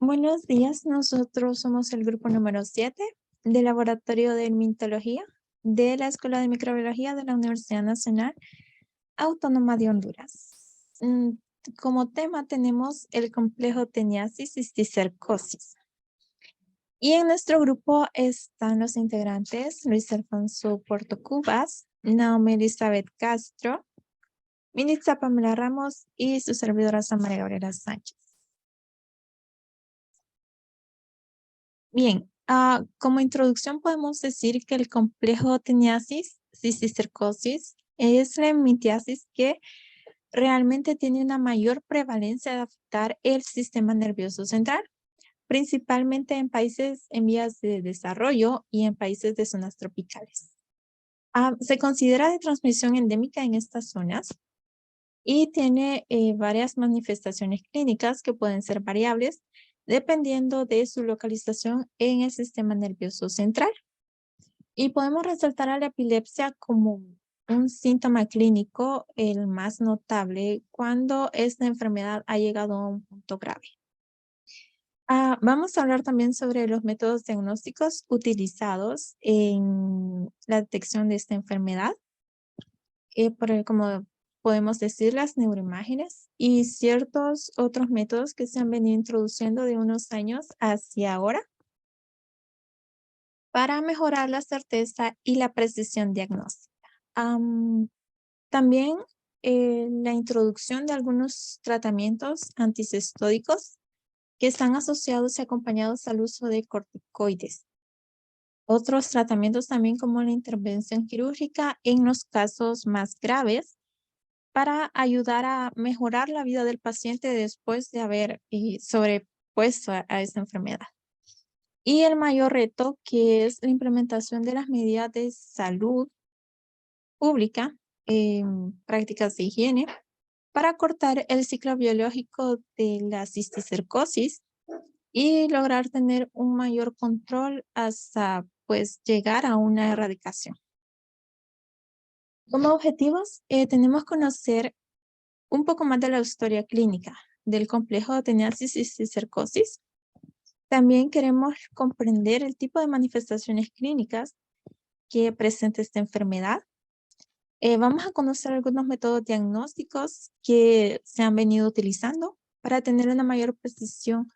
Buenos días, nosotros somos el grupo número 7 del Laboratorio de Hermitología de la Escuela de Microbiología de la Universidad Nacional Autónoma de Honduras. Como tema tenemos el complejo teniasis y cisticercosis. Y en nuestro grupo están los integrantes Luis Alfonso Portocubas, Naomi Elizabeth Castro, Militza Pamela Ramos y su servidora María Gabriela Sánchez. Bien, como introducción podemos decir que el complejo teniasis, cisticercosis, es la mitiasis que realmente tiene una mayor prevalencia de afectar el sistema nervioso central, principalmente en países en vías de desarrollo y en países de zonas tropicales. Se considera de transmisión endémica en estas zonas y tiene varias manifestaciones clínicas que pueden ser variables dependiendo de su localización en el sistema nervioso central. Y podemos resaltar a la epilepsia como un síntoma clínico, el más notable, cuando esta enfermedad ha llegado a un punto grave. Vamos a hablar también sobre los métodos diagnósticos utilizados en la detección de esta enfermedad. Como podemos decir, las neuroimágenes y ciertos otros métodos que se han venido introduciendo de unos años hacia ahora para mejorar la certeza y la precisión diagnóstica. También la introducción de algunos tratamientos anticestódicos que están asociados y acompañados al uso de corticoides. Otros tratamientos también como la intervención quirúrgica en los casos más graves para ayudar a mejorar la vida del paciente después de haber sobrepuesto a esta enfermedad. Y el mayor reto, que es la implementación de las medidas de salud pública, prácticas de higiene, para cortar el ciclo biológico de la cisticercosis y lograr tener un mayor control hasta pues llegar a una erradicación. Como objetivos, tenemos que conocer un poco más de la historia clínica del complejo teniasis y cisticercosis. También queremos comprender el tipo de manifestaciones clínicas que presenta esta enfermedad. Vamos a conocer algunos métodos diagnósticos que se han venido utilizando para tener una mayor precisión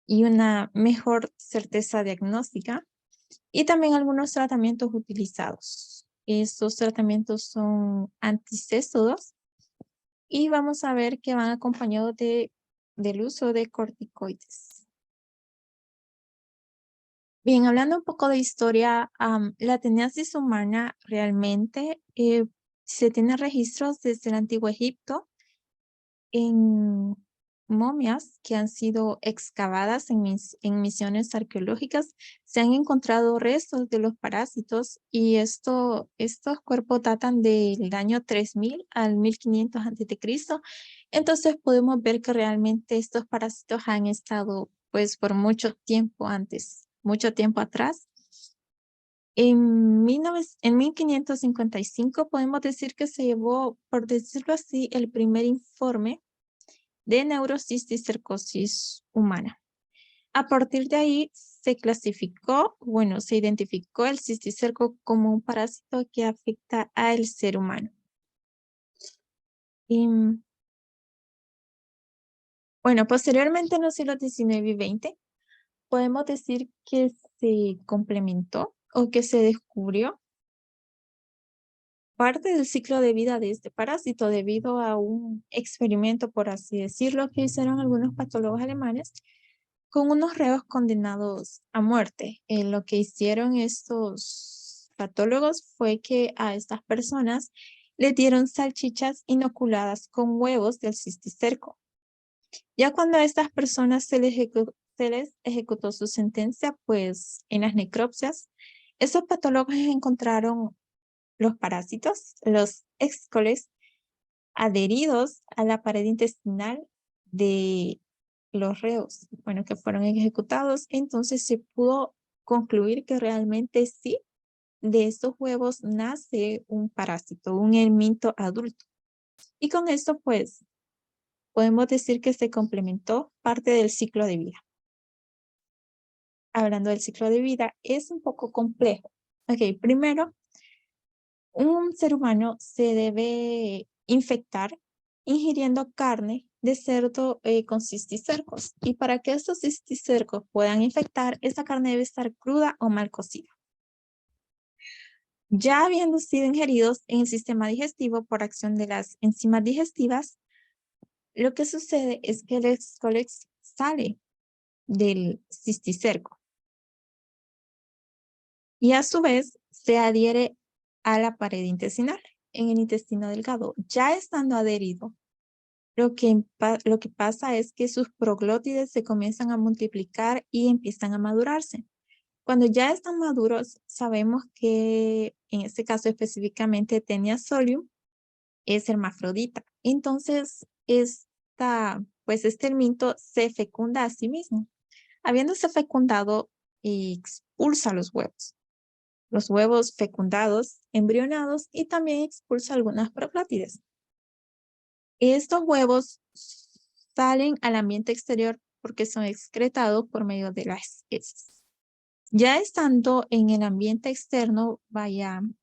y una mejor certeza diagnóstica. Y también algunos tratamientos utilizados. Estos tratamientos son anticéstodos y vamos a ver que van acompañados del uso de corticoides. Bien, hablando un poco de historia, la teniasis humana realmente se tiene registros desde el Antiguo Egipto en momias que han sido excavadas en misiones arqueológicas. Se han encontrado restos de los parásitos y estos cuerpos datan del año 3000 al 1500 a.C. Entonces podemos ver que realmente estos parásitos han estado pues por mucho tiempo antes, mucho tiempo atrás. En 1555 podemos decir que se llevó, por decirlo así, el primer informe de neurocisticercosis humana. A partir de ahí se clasificó, se identificó el cisticerco como un parásito que afecta al ser humano. Y, posteriormente en los siglos XIX y XX, podemos decir que se complementó o que se descubrió parte del ciclo de vida de este parásito debido a un experimento, por así decirlo, que hicieron algunos patólogos alemanes con unos reos condenados a muerte. Lo que hicieron estos patólogos fue que a estas personas le dieron salchichas inoculadas con huevos del cisticerco. Ya cuando a estas personas se les ejecutó su sentencia, pues en las necropsias, esos patólogos encontraron los parásitos, los excoles, adheridos a la pared intestinal de los reos, que fueron ejecutados. Entonces se pudo concluir que realmente sí, de estos huevos nace un parásito, un helminto adulto. Y con esto, pues, podemos decir que se complementó parte del ciclo de vida. hablando del ciclo de vida, es un poco complejo. Ok, primero, un ser humano se debe infectar ingiriendo carne de cerdo con cisticercos. Y para que estos cisticercos puedan infectar, esa carne debe estar cruda o mal cocida. Ya habiendo sido ingeridos en el sistema digestivo por acción de las enzimas digestivas, lo que sucede es que el excólex sale del cisticerco y a su vez se adhiere a la pared intestinal en el intestino delgado. Ya estando adherido, lo que pasa es que sus proglótides se comienzan a multiplicar y empiezan a madurarse. Cuando ya están maduros, sabemos que en este caso específicamente Taenia solium es hermafrodita. Entonces, este herminto se fecunda a sí mismo. Habiéndose fecundado, expulsa los huevos. Los huevos fecundados, embrionados y también expulsa algunas proclátides. Estos huevos salen al ambiente exterior porque son excretados por medio de las heces. Ya estando en el ambiente externo,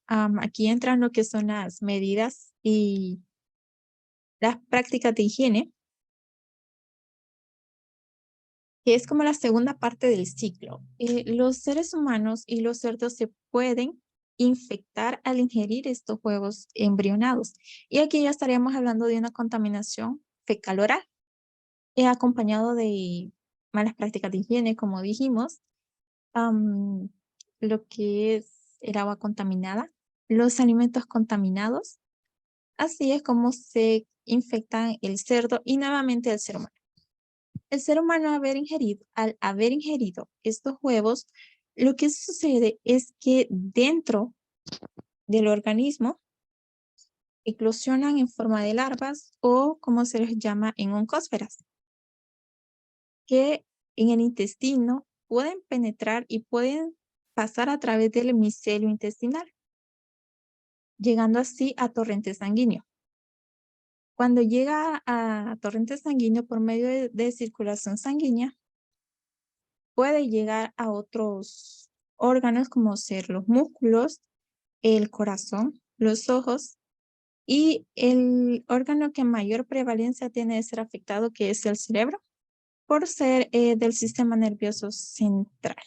aquí entran lo que son las medidas y las prácticas de higiene, que es como la segunda parte del ciclo. Los seres humanos y los cerdos se pueden infectar al ingerir estos huevos embrionados. Y aquí ya estaríamos hablando de una contaminación fecal-oral, acompañado de malas prácticas de higiene, como dijimos, lo que es el agua contaminada, los alimentos contaminados. Así es como se infectan el cerdo y nuevamente el ser humano. El ser humano al haber ingerido estos huevos, lo que sucede es que dentro del organismo eclosionan en forma de larvas o como se les llama en oncósferas, que en el intestino pueden penetrar y pueden pasar a través del micelio intestinal, llegando así a torrente sanguíneo. Cuando llega a torrente sanguíneo por medio de circulación sanguínea, puede llegar a otros órganos como ser los músculos, el corazón, los ojos y el órgano que mayor prevalencia tiene de ser afectado, que es el cerebro, por ser del sistema nervioso central.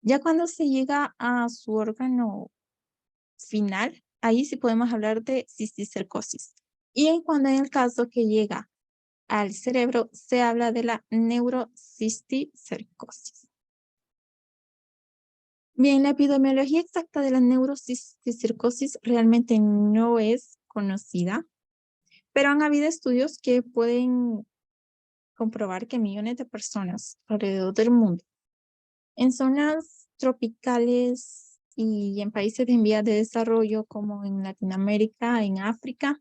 Ya cuando se llega a su órgano final, ahí sí podemos hablar de cisticercosis. Y en el caso que llega al cerebro, se habla de la neurocisticercosis. Bien, la epidemiología exacta de la neurocisticercosis realmente no es conocida, pero han habido estudios que pueden comprobar que millones de personas alrededor del mundo, en zonas tropicales y en países en vías de desarrollo como en Latinoamérica, en África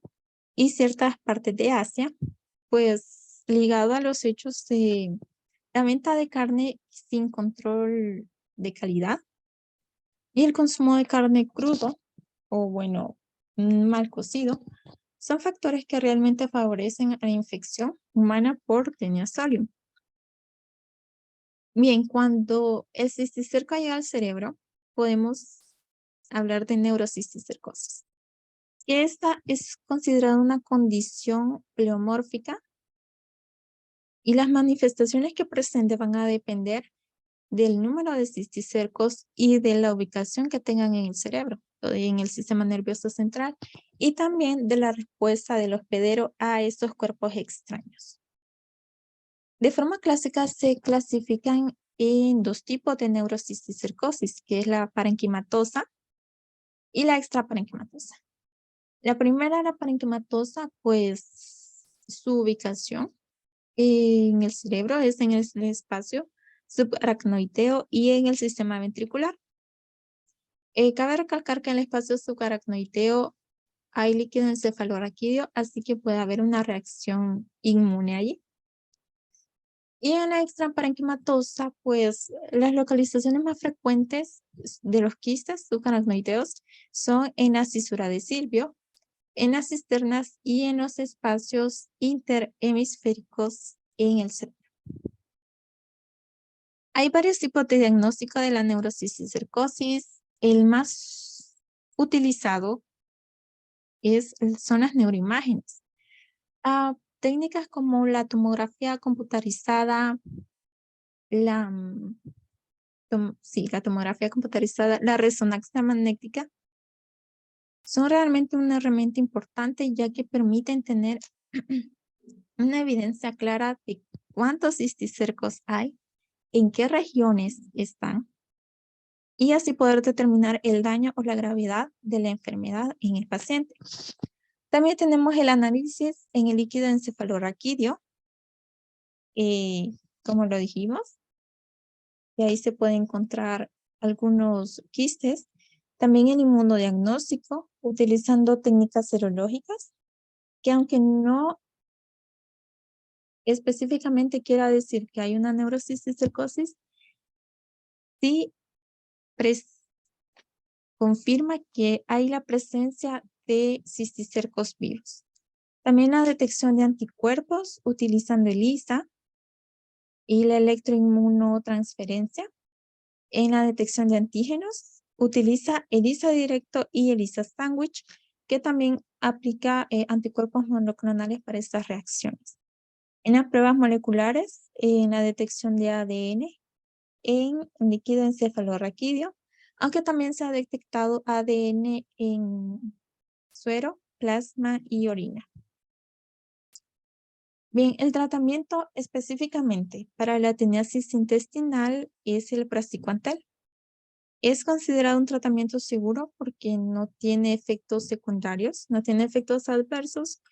y ciertas partes de Asia, pues ligado a los hechos de la venta de carne sin control de calidad y el consumo de carne crudo o bueno, mal cocido, son factores que realmente favorecen a la infección humana por Taenia solium. Bien, cuando el cisticerco llega al cerebro, podemos hablar de neurocisticercosis. Esta es considerada una condición pleomórfica y las manifestaciones que presente van a depender del número de cisticercos y de la ubicación que tengan en el cerebro, en el sistema nervioso central, y también de la respuesta del hospedero a estos cuerpos extraños. De forma clásica se clasifican en dos tipos de neurocisticercosis, que es la parenquimatosa y la extraparenquimatosa. La primera, la parenquimatosa, pues su ubicación en el cerebro es en el espacio subaracnoideo y en el sistema ventricular. Cabe recalcar que en el espacio subaracnoideo hay líquido encefalorraquídeo, así que puede haber una reacción inmune allí. Y en la extraparenquimatosa, pues las localizaciones más frecuentes de los quistes subaracnoideos son en la cisura de Silvio, en las cisternas y en los espacios interhemisféricos en el cerebro. Hay varios tipos de diagnóstico de la neurocisticercosis. El más utilizado son las neuroimágenes. Técnicas como la tomografía computarizada, la, la tomografía computarizada, la resonancia magnética, son realmente una herramienta importante ya que permiten tener una evidencia clara de cuántos cisticercos hay, en qué regiones están, y así poder determinar el daño o la gravedad de la enfermedad en el paciente. También tenemos el análisis en el líquido encefalorraquídeo, como lo dijimos, y ahí se puede encontrar algunos quistes. También el inmunodiagnóstico, utilizando técnicas serológicas, que aunque no específicamente quiera decir que hay una neurocisticercosis, sí confirma que hay la presencia de cisticercos vivos. También la detección de anticuerpos utilizando ELISA y la electroinmunotransferencia. En la detección de antígenos utiliza ELISA directo y ELISA sándwich, que también aplica anticuerpos monoclonales para estas reacciones. En las pruebas moleculares, en la detección de ADN en líquido encefalorraquídeo, aunque también se ha detectado ADN en suero, plasma y orina. Bien, el tratamiento específicamente para la teniasis intestinal es el praziquantel. Es considerado un tratamiento seguro porque no tiene efectos secundarios, no tiene efectos adversos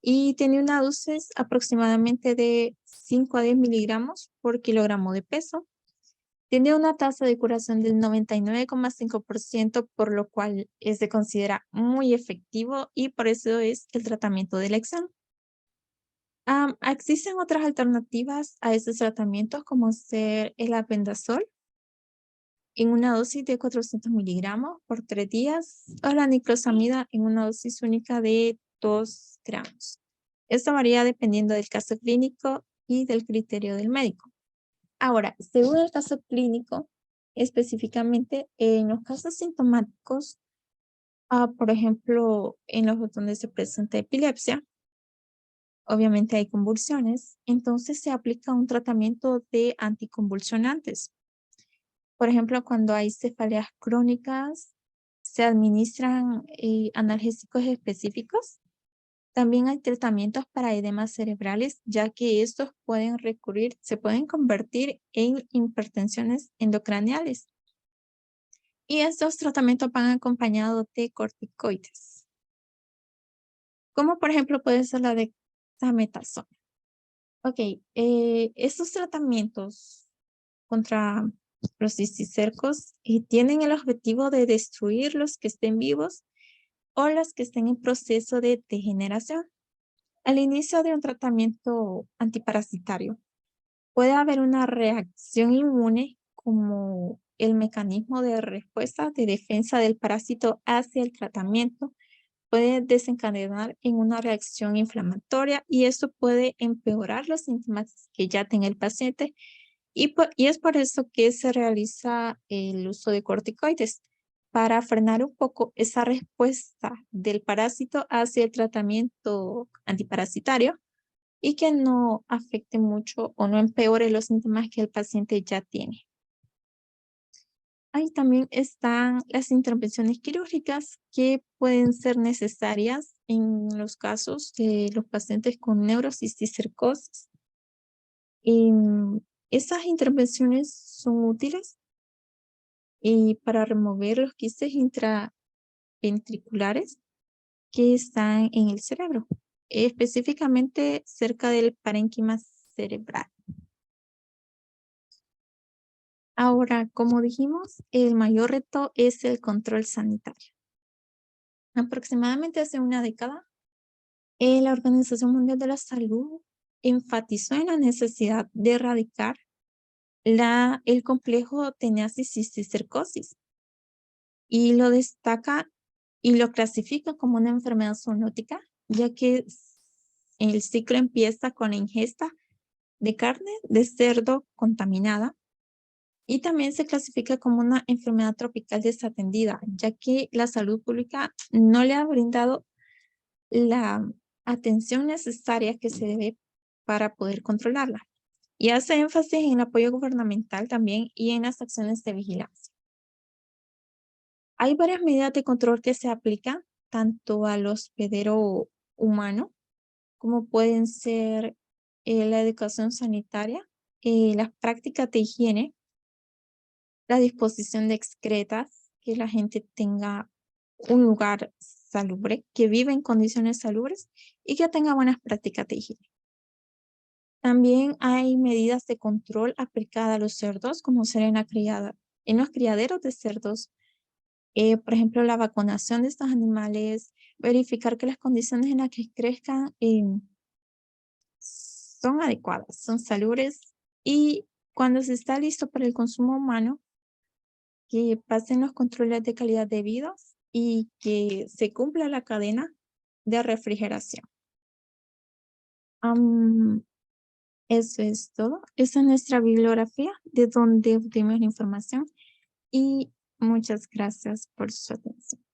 y tiene una dosis aproximadamente de 5 a 10 miligramos por kilogramo de peso. Tiene una tasa de curación del 99,5%, por lo cual se considera muy efectivo y por eso es el tratamiento de elección. Existen otras alternativas a estos tratamientos como ser el albendazol en una dosis de 400 miligramos por 3 días o la niclosamida en una dosis única de 2 gramos. Esto varía dependiendo del caso clínico y del criterio del médico. Ahora, según el caso clínico, específicamente en los casos sintomáticos, por ejemplo, en los donde se presenta epilepsia, obviamente hay convulsiones, entonces se aplica un tratamiento de anticonvulsionantes. Por ejemplo, cuando hay cefaleas crónicas, se administran analgésicos específicos. También hay tratamientos para edemas cerebrales, ya que estos se pueden convertir en hipertensiones endocraniales. Y estos tratamientos van acompañados de corticoides, como por ejemplo puede ser la dexametasona. Ok, estos tratamientos contra los cisticercos tienen el objetivo de destruir los que estén vivos o los que estén en proceso de degeneración. Al inicio de un tratamiento antiparasitario, puede haber una reacción inmune como el mecanismo de respuesta de defensa del parásito hacia el tratamiento puede desencadenar en una reacción inflamatoria y esto puede empeorar los síntomas que ya tenga el paciente y es por eso que se realiza el uso de corticoides para frenar un poco esa respuesta del parásito hacia el tratamiento antiparasitario y que no afecte mucho o no empeore los síntomas que el paciente ya tiene. Ahí también están las intervenciones quirúrgicas que pueden ser necesarias en los casos de los pacientes con neurocisticercosis. Esas intervenciones son útiles para remover los quistes intraventriculares que están en el cerebro, específicamente cerca del parénquima cerebral. Ahora, como dijimos, el mayor reto es el control sanitario. Aproximadamente hace una década, la Organización Mundial de la Salud enfatizó en la necesidad de erradicar el complejo tenacis y cisticercosis y lo destaca y lo clasifica como una enfermedad zoonótica, ya que el ciclo empieza con la ingesta de carne de cerdo contaminada Y también se clasifica como una enfermedad tropical desatendida, ya que la salud pública no le ha brindado la atención necesaria que se debe para poder controlarla. Y hace énfasis en el apoyo gubernamental también y en las acciones de vigilancia. Hay varias medidas de control que se aplican tanto al hospedero humano como pueden ser la educación sanitaria, las prácticas de higiene, la disposición de excretas, que la gente tenga un lugar salubre, que viva en condiciones salubres y que tenga buenas prácticas de higiene. También hay medidas de control aplicadas a los cerdos, como ser en los criaderos de cerdos, por ejemplo, la vacunación de estos animales, verificar que las condiciones en las que crezcan son adecuadas, son salubres y cuando se está listo para el consumo humano, que pasen los controles de calidad debidos y que se cumpla la cadena de refrigeración. Am, Eso es todo. Esa es nuestra bibliografía de donde obtuvimos la información y muchas gracias por su atención.